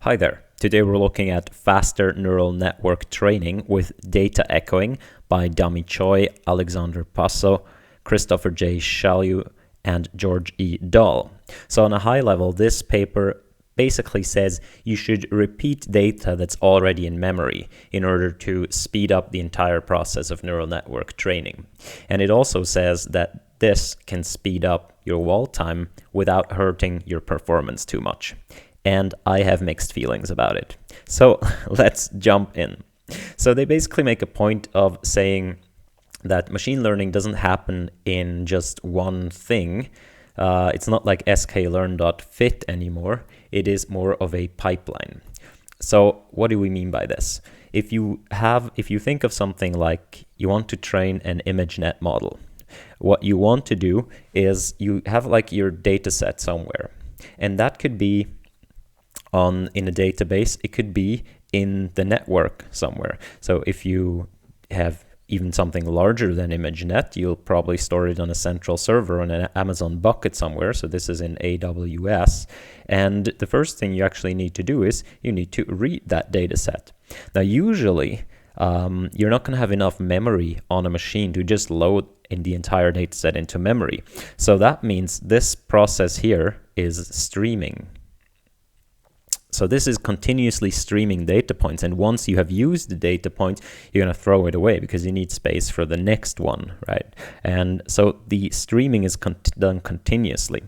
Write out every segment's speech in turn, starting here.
Hi there. Today we're looking at faster neural network training with data echoing by Dami Choi, Alexander Passo, Christopher J. Shalyu, and George E. Dahl. So on a high level, this paper basically says you should repeat data that's already in memory in order to speed up the entire process of neural network training. And it also says that this can speed up your wall time without hurting your performance too much. And I have mixed feelings about it. So let's jump in. So they basically make a point of saying that machine learning doesn't happen in just one thing. It's not like sklearn.fit anymore. It is more of a pipeline. So what do we mean by this? If you think of something like you want to train an ImageNet model, what you want to do is you have like your data set somewhere, and that could be in a database, it could be in the network somewhere. So if you have even something larger than ImageNet, you'll probably store it on a central server on an Amazon bucket somewhere. So this is in AWS. And the first thing you actually need to do is you need to read that data set. Now, usually, you're not going to have enough memory on a machine to just load in the entire data set into memory. So that means this process here is streaming. So this is continuously streaming data points, and once you have used the data point, you're going to throw it away because you need space for the next one, right? And so the streaming is done continuously.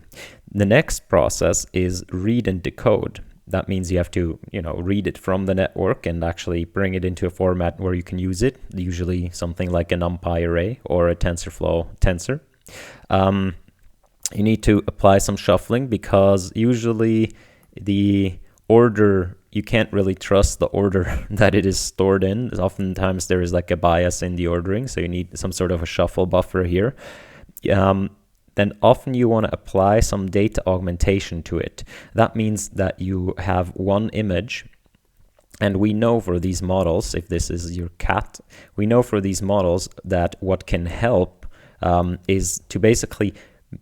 The next process is read and decode. That means you have to, read it from the network and actually bring it into a format where you can use it, usually something like a NumPy array or a TensorFlow tensor. You need to apply some shuffling because usually the order, you can't really trust the order that it is stored in. Oftentimes there is like a bias in the ordering, so you need some sort of a shuffle buffer here. Then often you want to apply some data augmentation to it. That means that you have one image, and we know for these models, if this is your cat, we know for these models that what can help is to basically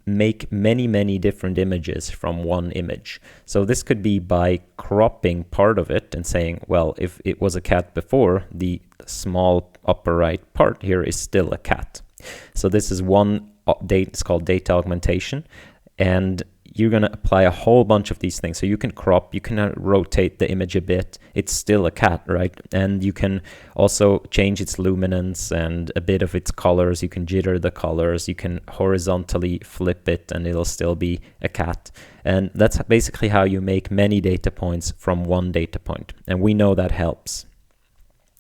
make many different images from one image. So this could be by cropping part of it and saying, well, if it was a cat before, the small upper right part here is still a cat. So this is one update. It's called data augmentation, and you're going to apply a whole bunch of these things. So you can crop, you can rotate the image a bit. It's still a cat, right? And you can also change its luminance and a bit of its colors. You can jitter the colors. You can horizontally flip it and it'll still be a cat. And that's basically how you make many data points from one data point. And we know that helps.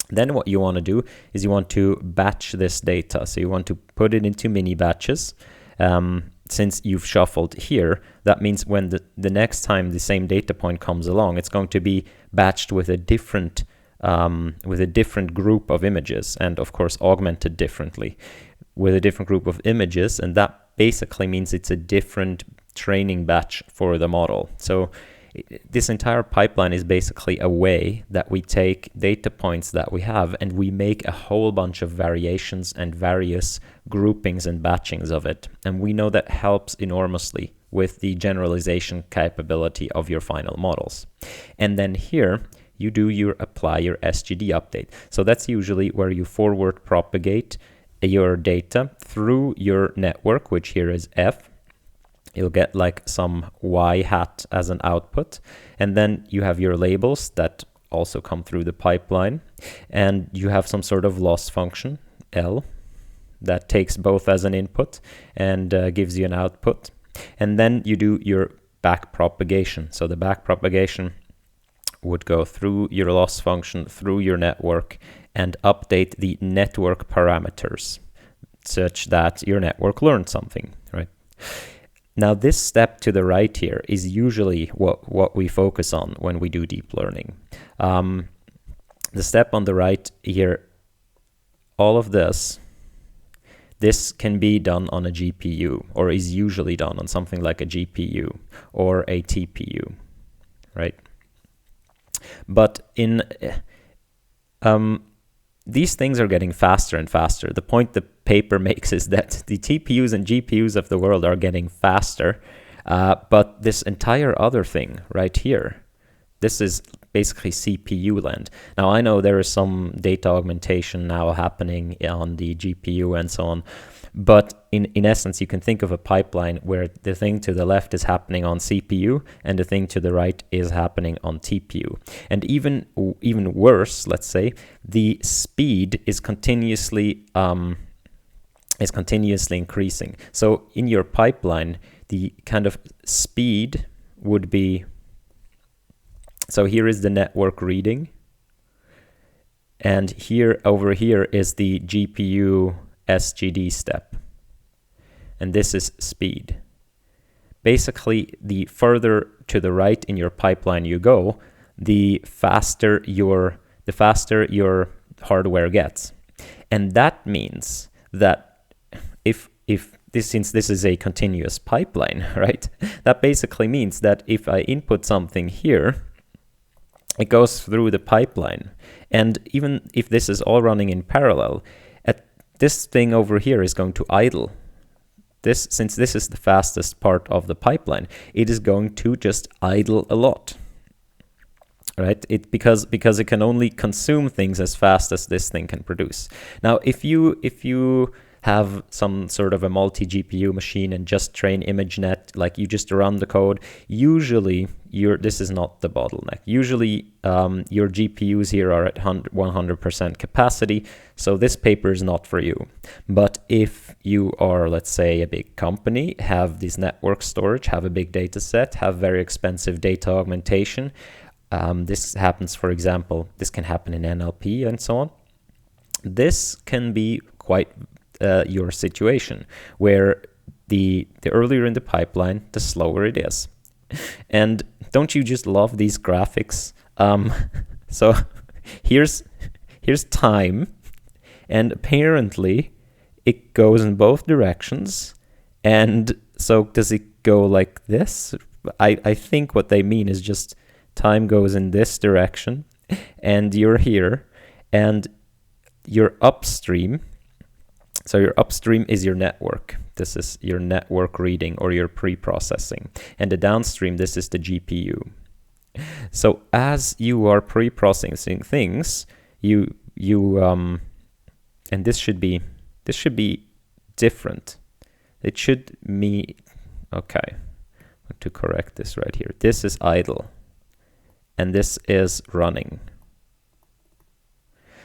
Then what you want to do is you want to batch this data. So you want to put it into mini batches. Since you've shuffled here, that means when the next time the same data point comes along, it's going to be batched with a different group of images, and of course augmented differently with a different group of images, and that basically means it's a different training batch for the model. So this entire pipeline is basically a way that we take data points that we have and we make a whole bunch of variations and various groupings and batchings of it. And we know that helps enormously with the generalization capability of your final models. And then here you apply your SGD update. So that's usually where you forward propagate your data through your network, which here is F. You'll get like some Y hat as an output. And then you have your labels that also come through the pipeline. And you have some sort of loss function, L, that takes both as an input and gives you an output. And then you do your back propagation. So the back propagation would go through your loss function, through your network, and update the network parameters such that your network learned something, right? Now, this step to the right here is usually what we focus on when we do deep learning. The step on the right here, all of this can be done on a GPU, or is usually done on something like a GPU or a TPU, right? But these things are getting faster and faster. The point the paper makes is that the TPUs and GPUs of the world are getting faster, but this entire other thing right here, this is basically CPU land. Now I know there is some data augmentation now happening on the GPU and so on, but in essence you can think of a pipeline where the thing to the left is happening on CPU and the thing to the right is happening on TPU. And even worse, let's say, the speed is continuously increasing. So in your pipeline, the kind of speed would be, so here is the network reading, and over here is the GPU SGD step, and this is speed. Basically, the further to the right in your pipeline you go, the faster your hardware gets. And that means that since this is a continuous pipeline, right? That basically means that if I input something here, it goes through the pipeline. And even if this is all running in parallel, this thing over here is going to idle. Since this is the fastest part of the pipeline, it is going to just idle a lot, right? Because it can only consume things as fast as this thing can produce. Now, if you have some sort of a multi-GPU machine and just train ImageNet, like you just run the code, usually this is not the bottleneck. Usually your GPUs here are at 100% capacity, so this paper is not for you. But if you are, let's say, a big company, have this network storage, have a big data set, have very expensive data augmentation, this happens, for example, this can happen in NLP and so on. This can be quite your situation, where the earlier in the pipeline, the slower it is. And don't you just love these graphics? So here's time, and apparently it goes in both directions. And so does it go like this? I think what they mean is just time goes in this direction, and you're here, and your upstream. So your upstream is your network. This is your network reading or your pre-processing. And the downstream, this is the GPU. So as you are pre-processing things, and this should be different. It should be, okay, I want to correct this right here. This is idle, and this is running.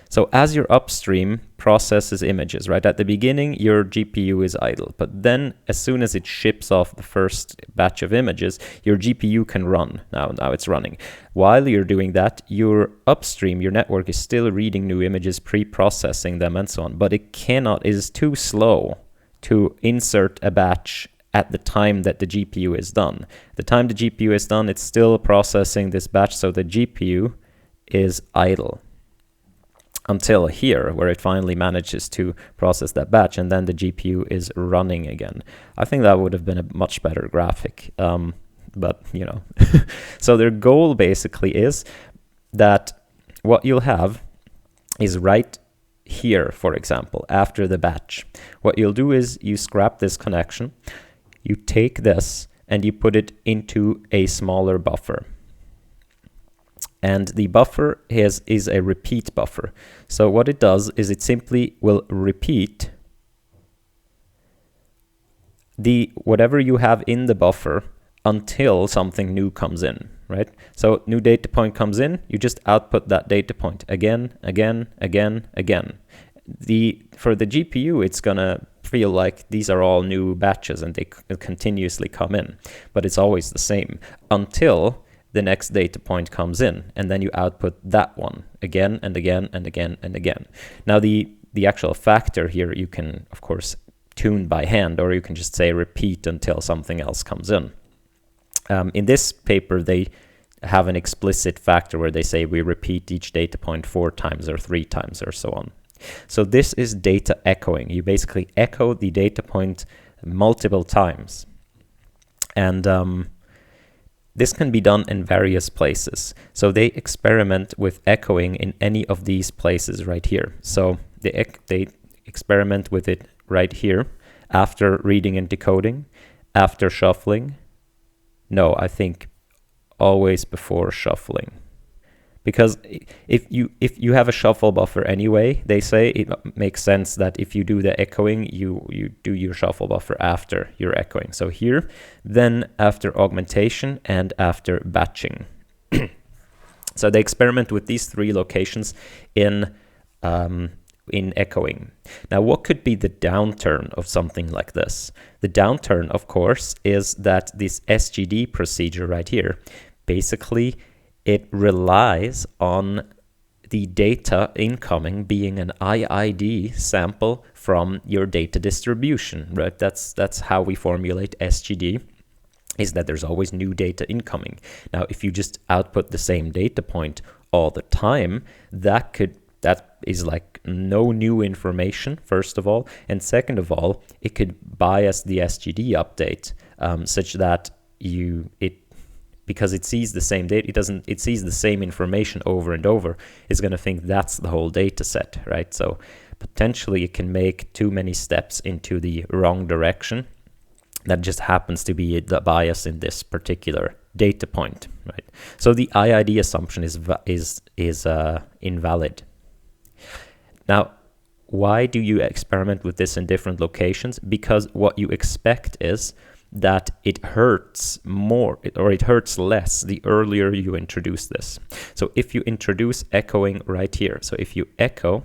So as your upstream processes images, right, at the beginning, your GPU is idle. But then as soon as it ships off the first batch of images, your GPU can run. Now it's running. While you're doing that, your upstream, your network, is still reading new images, pre-processing them and so on. But it is too slow to insert a batch at the time that the GPU is done. The time the GPU is done, it's still processing this batch, so the GPU is idle until here, where it finally manages to process that batch, and then the GPU is running again. I think that would have been a much better graphic, but you know. So their goal basically is that what you'll have is right here, for example, after the batch. What you'll do is you scrap this connection, you take this, and you put it into a smaller buffer. And the buffer is a repeat buffer. So what it does is it simply will repeat whatever you have in the buffer until something new comes in, right? So new data point comes in, you just output that data point again. For the GPU, it's gonna feel like these are all new batches and they continuously come in, but it's always the same until the next data point comes in, and then you output that one again and again and again and again. Now the actual factor here you can of course tune by hand, or you can just say repeat until something else comes in. In this paper they have an explicit factor where they say we repeat each data point 4 times or 3 times or so on. So this is data echoing. You basically echo the data point multiple times, and this can be done in various places. So they experiment with echoing in any of these places right here. So they experiment with it right here after reading and decoding, after shuffling. No, I think always before shuffling. Because if you have a shuffle buffer anyway, they say it makes sense that if you do the echoing, you do your shuffle buffer after your echoing. So here, then after augmentation and after batching. So they experiment with these three locations in echoing. Now, what could be the downturn of something like this? The downturn, of course, is that this SGD procedure right here, basically, it relies on the data incoming being an IID sample from your data distribution, right? That's how we formulate SGD, is that there's always new data incoming. Now, if you just output the same data point all the time, that is like no new information, first of all. And second of all, it could bias the SGD update such that because it sees the same data, it sees the same information over and over, is going to think that's the whole data set, right? So potentially it can make too many steps into the wrong direction. That just happens to be the bias in this particular data point, right? So the IID assumption is invalid. Now, why do you experiment with this in different locations? Because what you expect is that it hurts more or it hurts less the earlier you introduce this. So if you introduce echoing right here, so if you echo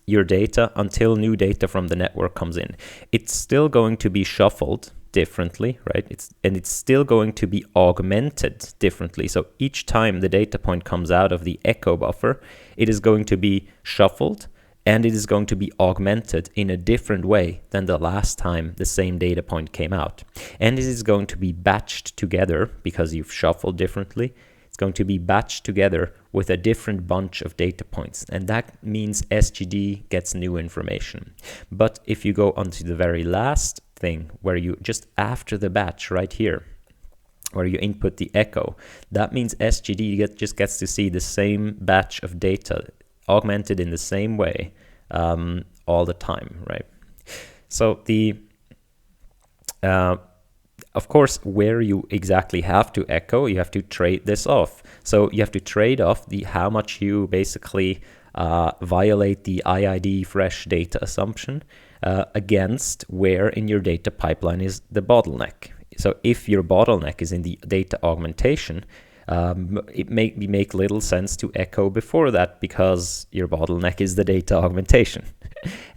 your data until new data from the network comes in, it's still going to be shuffled differently, right? It's still going to be augmented differently. So each time the data point comes out of the echo buffer, it is going to be shuffled and it is going to be augmented in a different way than the last time the same data point came out. And it is going to be batched together because you've shuffled differently. It's going to be batched together with a different bunch of data points. And that means SGD gets new information. But if you go on to the very last thing, where you just after the batch right here, where you input the echo, that means SGD just gets to see the same batch of data augmented in the same way all the time, right? So of course, where you exactly have to echo, you have to trade this off. So you have to trade off how much you basically violate the IID fresh data assumption against where in your data pipeline is the bottleneck. So if your bottleneck is in the data augmentation, it may make little sense to echo before that because your bottleneck is the data augmentation.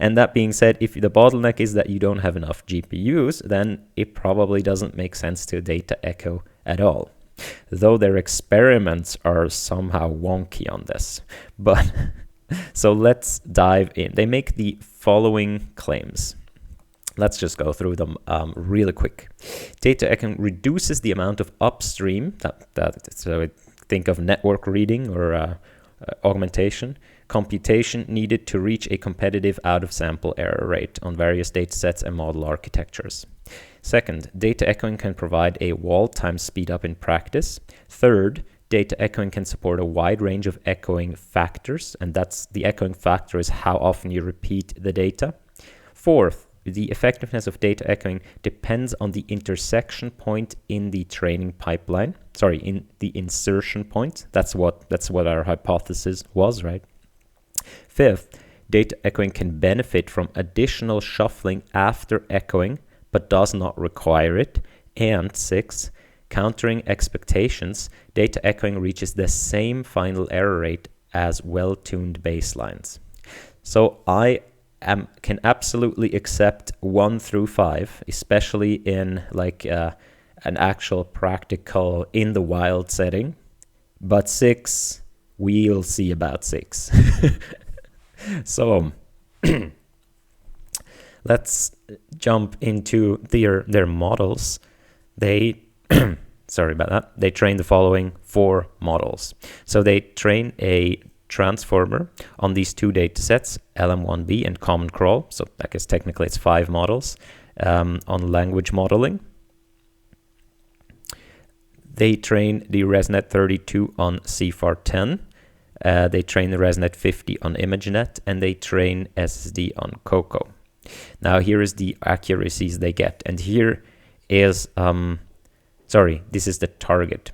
And that being said, if the bottleneck is that you don't have enough GPUs, then it probably doesn't make sense to data echo at all. Though their experiments are somehow wonky on this. But so let's dive in. They make the following claims. Let's just go through them really quick. Data echoing reduces the amount of upstream, so think of network reading or augmentation, computation needed to reach a competitive out-of-sample error rate on various datasets and model architectures. Second, data echoing can provide a wall time speed up in practice. Third, data echoing can support a wide range of echoing factors, and that's the echoing factor is how often you repeat the data. Fourth, the effectiveness of data echoing depends on the intersection point in the training pipeline. Sorry, in the insertion point. That's what our hypothesis was, right? Fifth, data echoing can benefit from additional shuffling after echoing, but does not require it. And sixth, countering expectations, data echoing reaches the same final error rate as well-tuned baselines. So I can absolutely accept 1 through 5, especially in like an actual practical in the wild setting. But 6, we'll see about 6. So let's jump into their models. They sorry about that. They train the following 4 models. So they train a transformer on these 2 datasets, LM1B and Common Crawl. So I guess technically it's 5 models on language modeling. They train the ResNet 32 on CFAR10. They train the ResNet 50 on ImageNet, and they train SSD on Coco. Now here is the accuracies they get, and here is this is the target.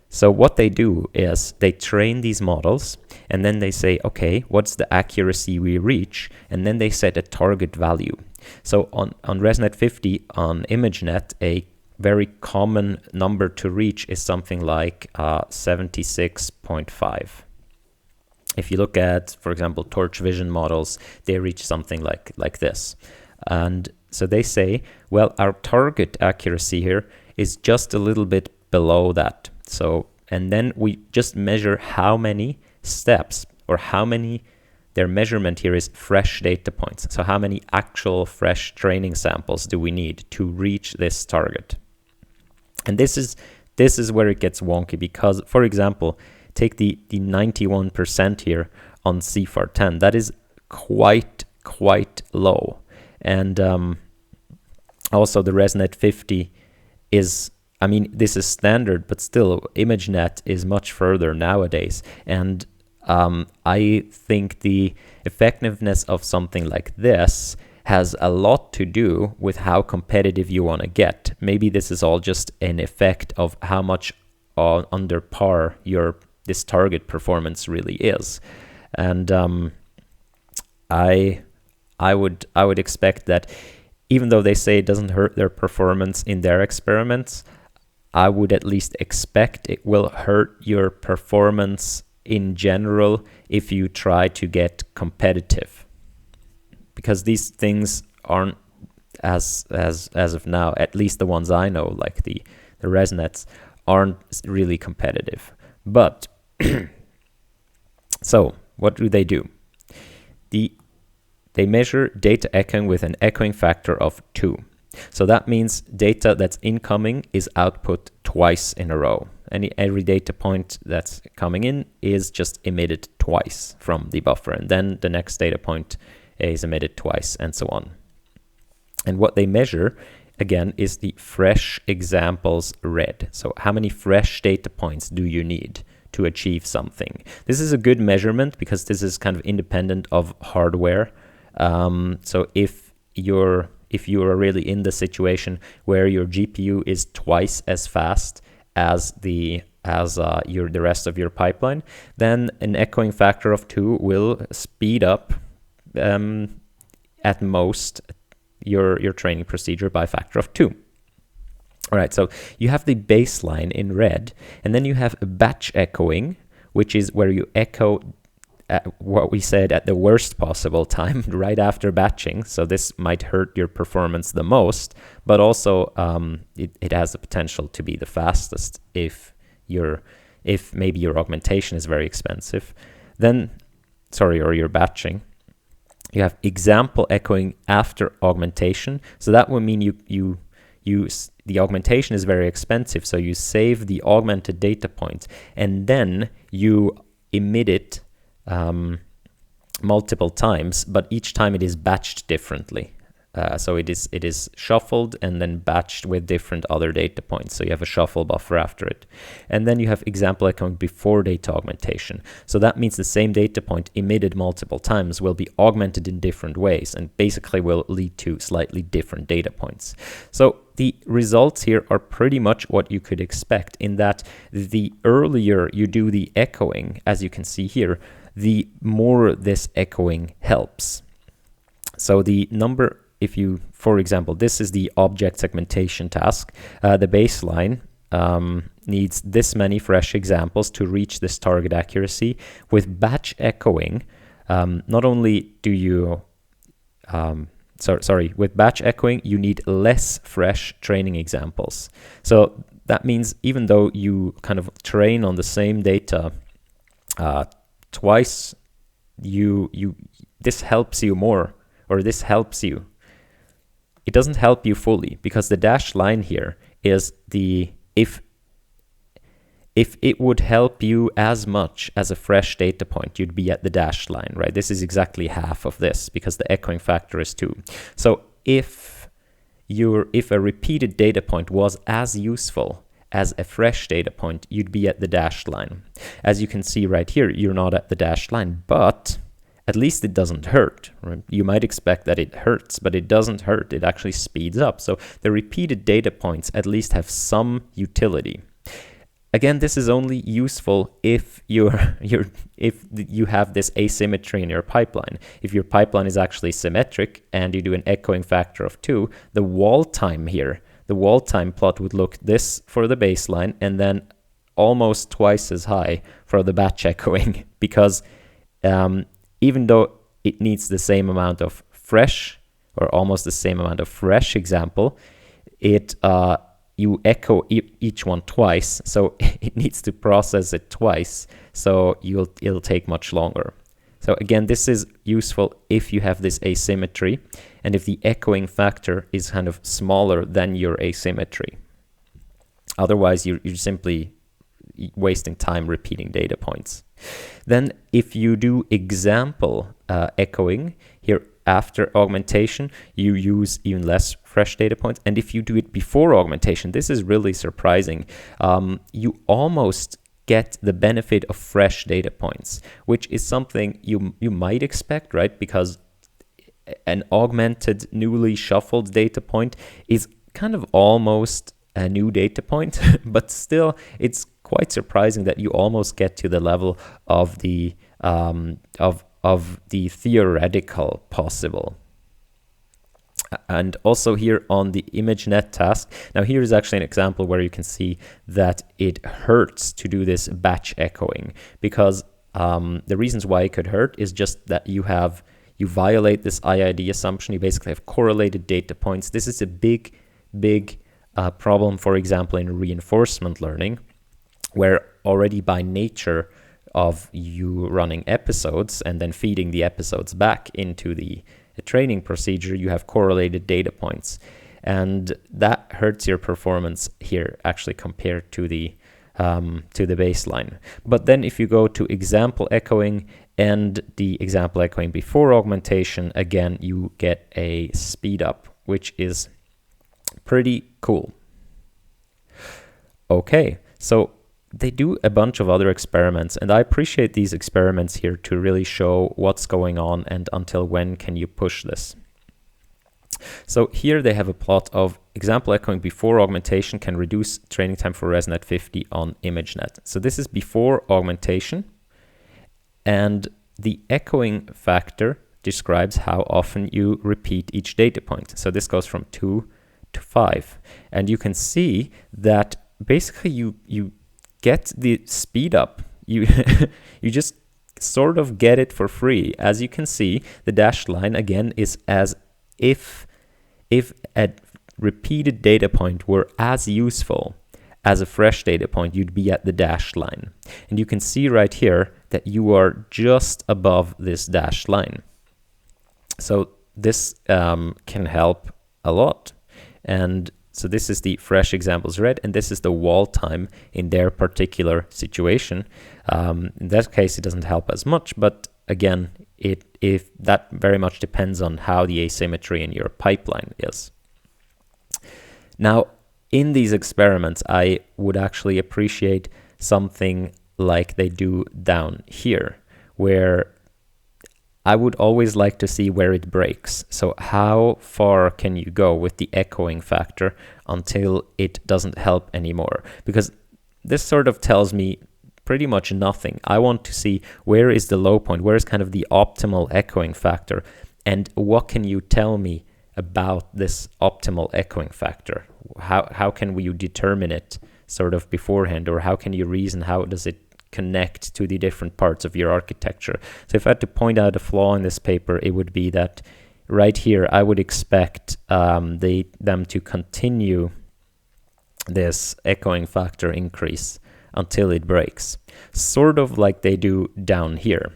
So what they do is they train these models, and then they say, okay, what's the accuracy we reach? And then they set a target value. So on ResNet 50 on ImageNet, a very common number to reach is something like 76.5. If you look at, for example, torch vision models, they reach something like this. And so they say, well, our target accuracy here is just a little bit below that. So, and then we just measure how many steps, or how many, their measurement here is fresh data points. So how many actual fresh training samples do we need to reach this target? And this is where it gets wonky, because, for example, take the 91% here on CFAR 10. That is quite low. And also the ResNet 50 is, I mean, this is standard, but still ImageNet is much further nowadays. And I think the effectiveness of something like this has a lot to do with how competitive you want to get. Maybe this is all just an effect of how much under par this target performance really is. And I would expect that, even though they say it doesn't hurt their performance in their experiments, I would at least expect it will hurt your performance in general if you try to get competitive, because these things aren't, as of now, at least the ones I know, like the ResNets, aren't really competitive. But so what do? They measure data echoing with an echoing factor of 2. So that means data that's incoming is output twice in a row. Every data point that's coming in is just emitted twice from the buffer, and then the next data point is emitted twice, and so on. And what they measure, again, is the fresh examples read. So how many fresh data points do you need to achieve something? This is a good measurement because this is kind of independent of hardware. So if you are really in the situation where your GPU is twice as fast as the rest of your pipeline, then an echoing factor of 2 will speed up at most your training procedure by a factor of 2. All right, so you have the baseline in red, and then you have batch echoing, which is where you echo what we said at the worst possible time, right after batching. So this might hurt your performance the most, but also it has the potential to be the fastest if maybe your augmentation is very expensive. Then, or your batching. You have example echoing after augmentation. So that would mean the augmentation is very expensive, so you save the augmented data point, and then you emit it multiple times, but each time it is batched differently. So it is shuffled and then batched with different other data points. So you have a shuffle buffer after it. And then you have example echoing before data augmentation. So that means the same data point emitted multiple times will be augmented in different ways and basically will lead to slightly different data points. So the results here are pretty much what you could expect, in that the earlier you do the echoing, as you can see here, the more this echoing helps. So the number, for example, this is the object segmentation task. The baseline needs this many fresh examples to reach this target accuracy. With batch echoing, not only do you, with batch echoing, you need less fresh training examples. So that means even though you kind of train on the same data twice, this helps you more, or this helps you. It doesn't help you fully, because the dashed line here is if it would help you as much as a fresh data point, you'd be at the dashed line, right? This is exactly half of this, because the echoing factor is 2. So if a repeated data point was as useful as a fresh data point, you'd be at the dashed line. As you can see right here, you're not at the dashed line, but at least it doesn't hurt, right? You might expect that it hurts, but it doesn't hurt. It actually speeds up. So the repeated data points at least have some utility. Again, this is only useful if you have this asymmetry in your pipeline. If your pipeline is actually symmetric and you do an echoing factor of 2, the wall time plot would look this for the baseline and then almost twice as high for the batch echoing, because even though it needs the same amount of fresh, or almost the same amount of fresh example, you echo each one twice, so it needs to process it twice, so it'll take much longer. So again, this is useful if you have this asymmetry and if the echoing factor is kind of smaller than your asymmetry. Otherwise, you're simply wasting time repeating data points. Then if you do example echoing here after augmentation, you use even less fresh data points. And if you do it before augmentation, this is really surprising. You almost get the benefit of fresh data points, which is something you might expect, right? Because an augmented, newly shuffled data point is kind of almost a new data point, but still it's quite surprising that you almost get to the level of the theoretical possible. And also here on the ImageNet task, now here is actually an example where you can see that it hurts to do this batch echoing, because the reasons why it could hurt is just that you violate this IID assumption. You basically have correlated data points. This is a big problem, for example, in reinforcement learning, where already by nature of you running episodes and then feeding the episodes back into the training procedure, you have correlated data points, and that hurts your performance here actually compared to the baseline. But then if you go to example echoing and the example echoing before augmentation, again you get a speed up, which is pretty cool. Okay, so they do a bunch of other experiments, and I appreciate these experiments here to really show what's going on and until when can you push this. So here they have a plot of example echoing before augmentation can reduce training time for ResNet 50 on ImageNet. So this is before augmentation, and the echoing factor describes how often you repeat each data point. So this goes from 2 to 5, and you can see that basically you get the speed up. You just sort of get it for free. As you can see, the dashed line again is as if a repeated data point were as useful as a fresh data point, you'd be at the dashed line. And you can see right here that you are just above this dashed line. So this can help a lot. And so this is the fresh examples red, and this is the wall time in their particular situation. In that case, it doesn't help as much, but again, if that very much depends on how the asymmetry in your pipeline is. Now, in these experiments, I would actually appreciate something like they do down here, where I would always like to see where it breaks. So how far can you go with the echoing factor until it doesn't help anymore? Because this sort of tells me pretty much nothing. I want to see where is the low point, where is kind of the optimal echoing factor, and what can you tell me about this optimal echoing factor? How can you determine it sort of beforehand, or how can you reason, how does it connect to the different parts of your architecture? So if I had to point out a flaw in this paper, it would be that right here I would expect them to continue this echoing factor increase until it breaks, sort of like they do down here.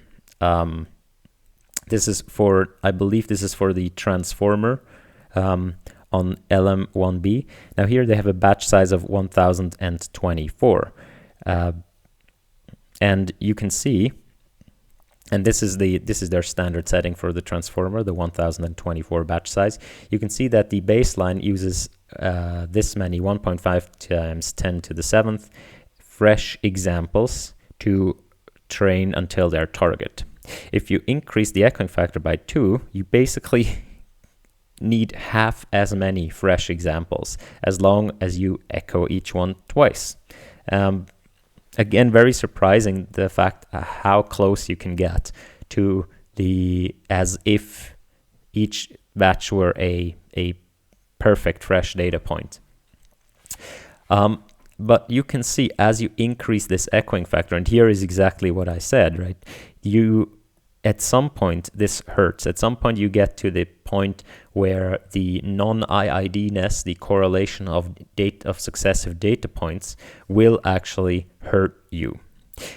This is for, I believe this is for the transformer on LM1B. Now here they have a batch size of 1024. And you can see, and this is their standard setting for the transformer, the 1024 batch size. You can see that the baseline uses this many 1.5 times 10 to the 7th fresh examples to train until their target. If you increase the echoing factor by 2, you basically need half as many fresh examples, as long as you echo each one twice. again, very surprising, the fact how close you can get to as if each batch were a perfect fresh data point. But you can see as you increase this echoing factor, and here is exactly what I said, right? At some point, this hurts. At some point, you get to the point where the non-IID-ness, the correlation of successive data points, will actually hurt you.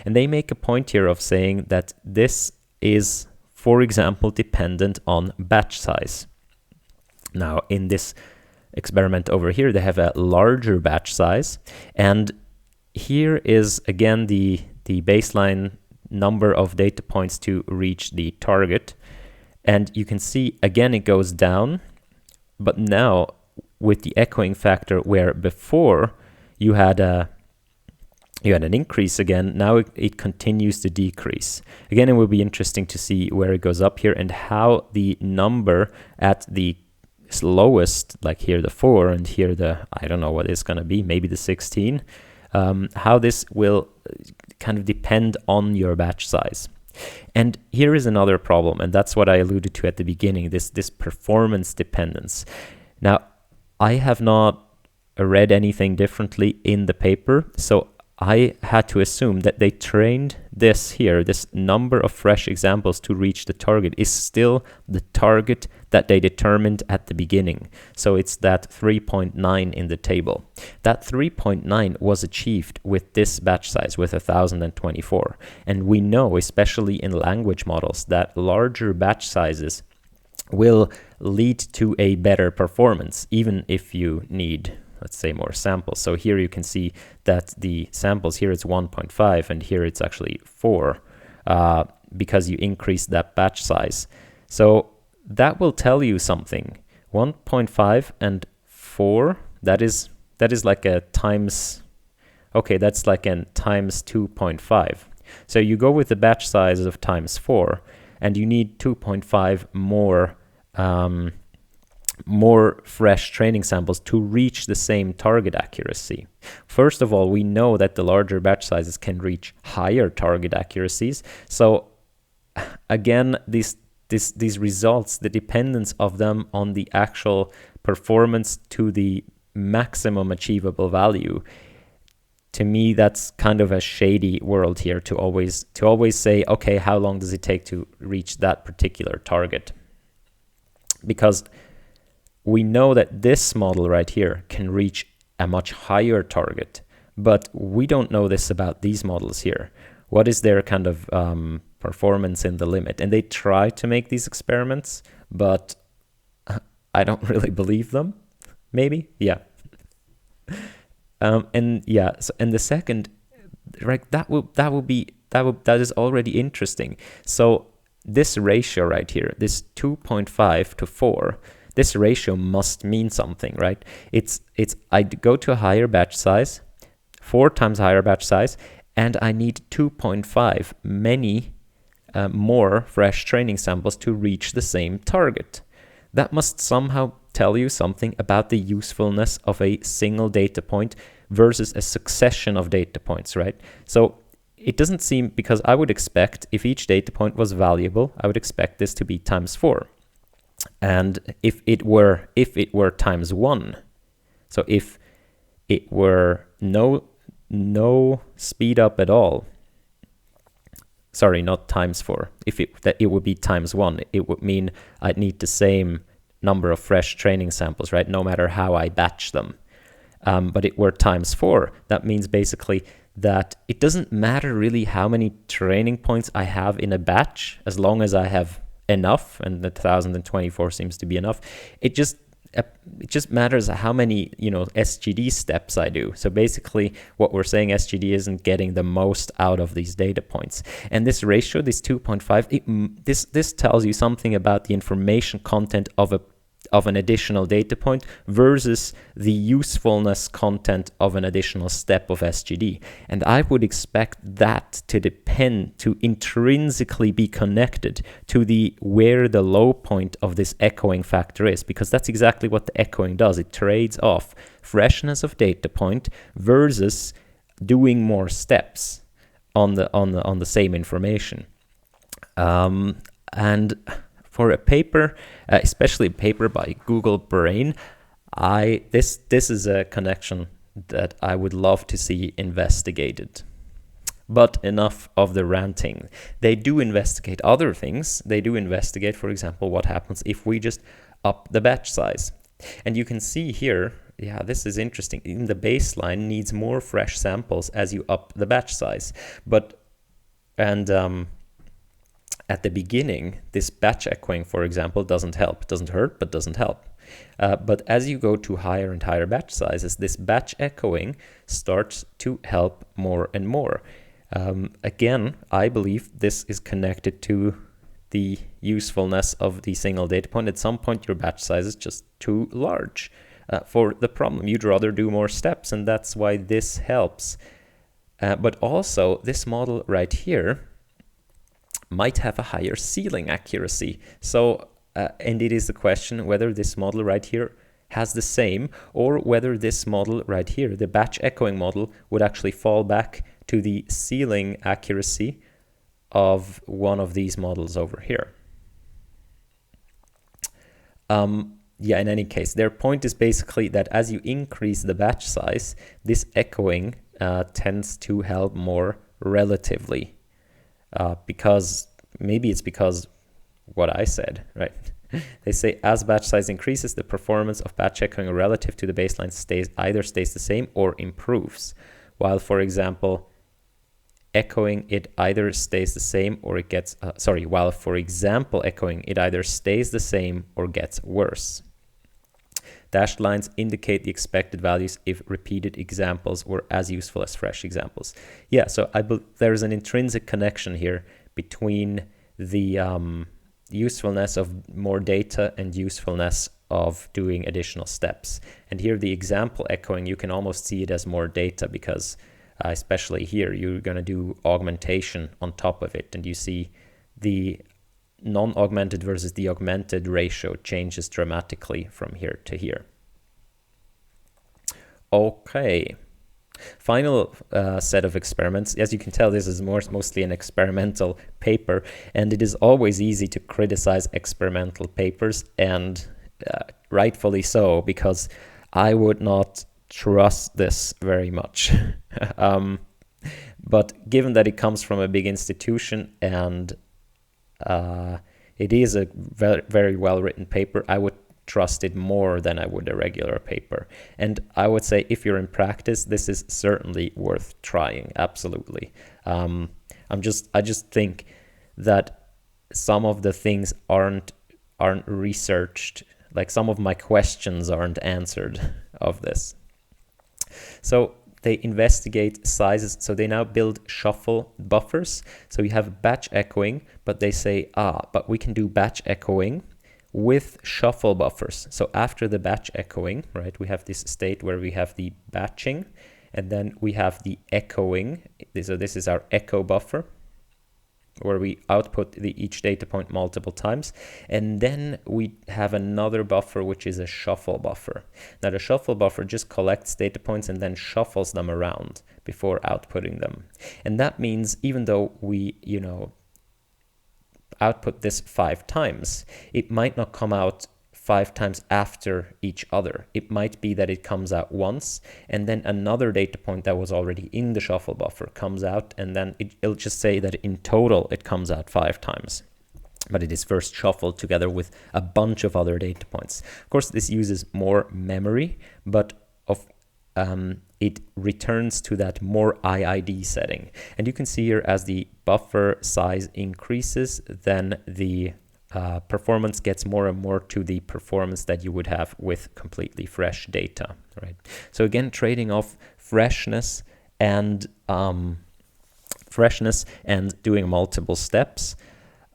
And they make a point here of saying that this is, for example, dependent on batch size. Now, in this experiment over here, they have a larger batch size, and here is again the baseline number of data points to reach the target, and you can see again it goes down, but now with the echoing factor, where before you had an increase again, now it continues to decrease. Again, it will be interesting to see where it goes up here and how the number at the lowest, like here the 4 and here the, I don't know what it's going to be, maybe the 16, how this will kind of depend on your batch size. And here is another problem, and that's what I alluded to at the beginning, this performance dependence. Now, I have not read anything differently in the paper, so I had to assume that they trained this here, this number of fresh examples to reach the target is still the target that they determined at the beginning. So it's that 3.9 in the table. That 3.9 was achieved with this batch size, with 1024. And we know, especially in language models, that larger batch sizes will lead to a better performance, even if you need, let's say, more samples. So here you can see that the samples, here it's 1.5 and here it's actually 4 because you increase that batch size. So that will tell you something. 1.5 and 4, that is like a times, okay, that's like a times 2.5. So you go with the batch size of times 4 and you need 2.5 more fresh training samples to reach the same target accuracy. First of all, we know that the larger batch sizes can reach higher target accuracies. So again, these results, the dependence of them on the actual performance to the maximum achievable value, to me, that's kind of a shady world here to always say, okay, how long does it take to reach that particular target? Because we know that this model right here can reach a much higher target, but we don't know this about these models here. What is their kind of performance in the limit? And they try to make these experiments, but I don't really believe them. Maybe, yeah. And the second, right? That is already interesting. So this ratio right here, this 2.5 to 4. This ratio must mean something, right? I go to a higher batch size, 4 times higher batch size, and I need 2.5 many more fresh training samples to reach the same target. That must somehow tell you something about the usefulness of a single data point versus a succession of data points, right? So it doesn't seem, because I would expect if each data point was valuable, I would expect this to be times 4. And if it were times 1, so if it were no speed up at all, sorry, not times 4, it would be times 1, it would mean I'd need the same number of fresh training samples, right, no matter how I batch them. But it were times 4, that means basically that it doesn't matter really how many training points I have in a batch, as long as I have enough, and the 1024 seems to be enough. It just matters how many SGD steps I do. So basically what we're saying, SGD isn't getting the most out of these data points. And this ratio, this 2.5, this tells you something about the information content of an additional data point versus the usefulness content of an additional step of SGD. And I would expect that to intrinsically be connected to where the low point of this echoing factor is, because that's exactly what the echoing does. It trades off freshness of data point versus doing more steps on the same information. And for a paper, especially a paper by Google Brain, this is a connection that I would love to see investigated. But enough of the ranting. They do investigate other things. They do investigate, for example, what happens if we just up the batch size. And you can see here, yeah, this is interesting. Even the baseline needs more fresh samples as you up the batch size. At the beginning, this batch echoing, for example, doesn't help. It doesn't hurt, but doesn't help. But as you go to higher and higher batch sizes, this batch echoing starts to help more and more. Again, I believe this is connected to the usefulness of the single data point. At some point, your batch size is just too large for the problem. You'd rather do more steps, and that's why this helps. But also, this model right here might have a higher ceiling accuracy. So, and it is the question whether this model right here has the same, or whether this model right here, the batch echoing model, would actually fall back to the ceiling accuracy of one of these models over here. Yeah, in any case, their point is basically that as you increase the batch size, this echoing tends to help more relatively. Because maybe it's because what I said, right? They say as batch size increases, the performance of batch echoing relative to the baseline either stays the same or improves. While, for example, echoing it either stays the same or it gets, while for example echoing it either stays the same or gets worse. Dashed lines indicate the expected values if repeated examples were as useful as fresh examples. Yeah, so there is an intrinsic connection here between the usefulness of more data and usefulness of doing additional steps. And here the example echoing, you can almost see it as more data because especially here, you're going to do augmentation on top of it. And you see the non-augmented versus the augmented ratio changes dramatically from here to here. Okay. Final set of experiments. As you can tell, this is mostly an experimental paper, and it is always easy to criticize experimental papers, and rightfully so, because I would not trust this very much. But given that it comes from a big institution and it is a very, very well written paper, I would trust it more than I would a regular paper. And I would say if you're in practice, this is certainly worth trying. Absolutely. I just think that some of the things aren't researched. Like some of my questions aren't answered of this. So they investigate sizes. So they now build shuffle buffers. So you have batch echoing, but they say, but we can do batch echoing with shuffle buffers. So after the batch echoing, right, we have this state where we have the batching, and then we have the echoing. So this is our echo buffer, where we output each data point multiple times. And then we have another buffer, which is a shuffle buffer. Now the shuffle buffer just collects data points and then shuffles them around before outputting them. And that means even though we, output this 5 times, it might not come out 5 times after each other. It might be that it comes out once, and then another data point that was already in the shuffle buffer comes out, and then it'll just say that in total it comes out 5 times. But it is first shuffled together with a bunch of other data points. Of course, this uses more memory, but it returns to that more IID setting. And you can see here as the buffer size increases, then the performance gets more and more to the performance that you would have with completely fresh data, right? So again, trading off freshness and doing multiple steps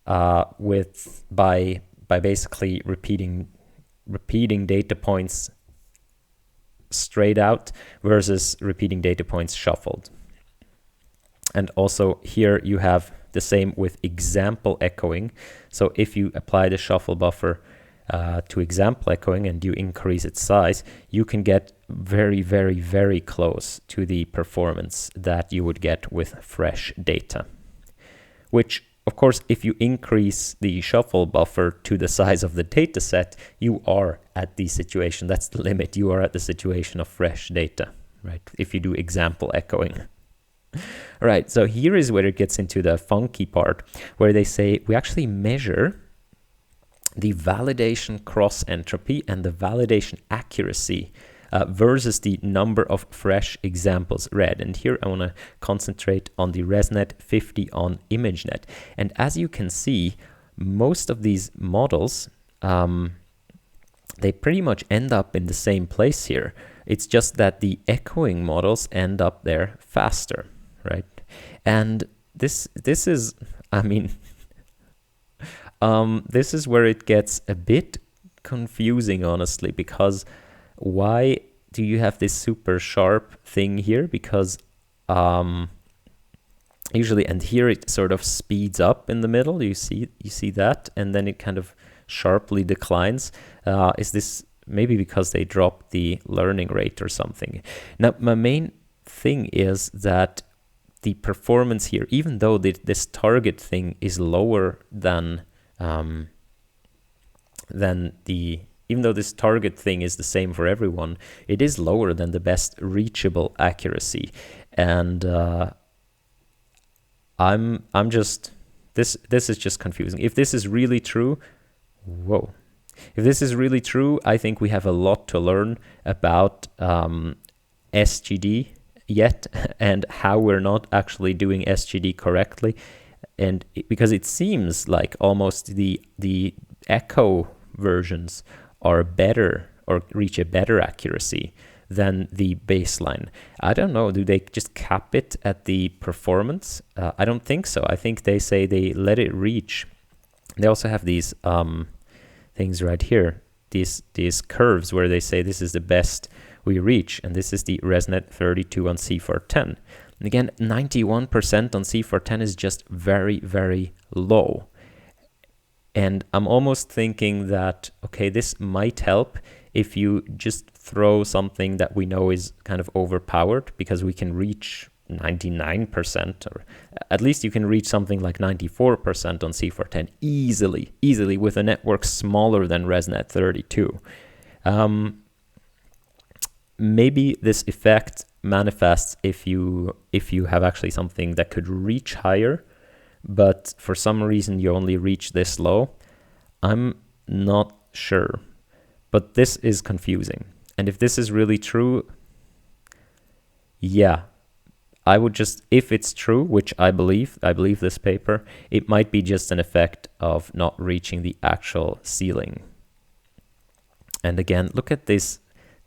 by basically repeating data points straight out versus repeating data points shuffled. And also here you have the same with example echoing. So if you apply the shuffle buffer to example echoing and you increase its size, you can get very, very, very close to the performance that you would get with fresh data. Which, of course, if you increase the shuffle buffer to the size of the data set, you are at the situation, that's the limit, you are at the situation of fresh data, right? If you do example echoing. All right, so here is where it gets into the funky part, where they say we actually measure the validation cross entropy and the validation accuracy versus the number of fresh examples read. And here I want to concentrate on the ResNet 50 on ImageNet. And as you can see, most of these models, they pretty much end up in the same place here. It's just that the echoing models end up there faster, right? And this is, I mean, this is where it gets a bit confusing, honestly, because why do you have this super sharp thing here? Because usually, and here it sort of speeds up in the middle, you see that, and then it kind of sharply declines. Is this maybe because they dropped the learning rate or something? Now, my main thing is that the performance here, even though this target thing is lower than even though this target thing is the same for everyone, it is lower than the best reachable accuracy. And I'm just, this is just confusing. If this is really true, whoa. If this is really true, I think we have a lot to learn about SGD yet, and how we're not actually doing SGD correctly. And because it seems like almost the echo versions are better or reach a better accuracy than the baseline. I don't know, do they just cap it at the performance? I don't think so. I think they say they let it reach. They also have these things right here, these curves where they say this is the best we reach, and this is the ResNet 32 on C410. And again, 91% on C410 is just very, very low. And I'm almost thinking that, okay, this might help if you just throw something that we know is kind of overpowered, because we can reach 99%, or at least you can reach something like 94% on C410 easily with a network smaller than ResNet 32. Maybe this effect manifests if you have actually something that could reach higher, but for some reason you only reach this low. I'm not sure, but this is confusing. And if this is really true, yeah, I would just, if it's true, which I believe this paper, it might be just an effect of not reaching the actual ceiling. And again, look at this.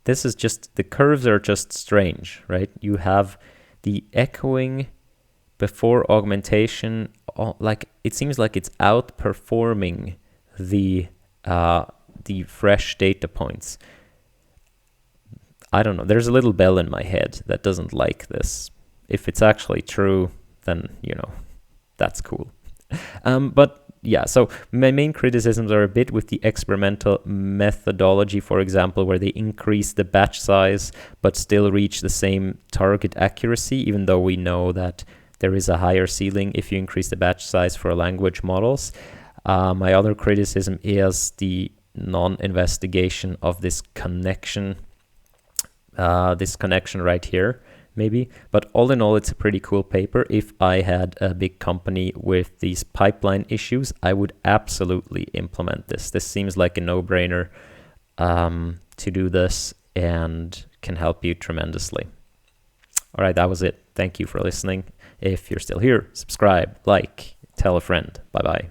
This is just, the curves are just strange, right? You have the echoing before augmentation, like it seems like it's outperforming the fresh data points. I don't know. There's a little bell in my head that doesn't like this. If it's actually true, then, you know, that's cool. But yeah, so my main criticisms are a bit with the experimental methodology, for example, where they increase the batch size but still reach the same target accuracy, even though we know that there is a higher ceiling if you increase the batch size for language models. My other criticism is the non-investigation of this connection right here, maybe. But all in all, it's a pretty cool paper. If I had a big company with these pipeline issues, I would absolutely implement this. This seems like a no-brainer to do this, and can help you tremendously. All right, that was it. Thank you for listening. If you're still here, subscribe, like, tell a friend. Bye-bye.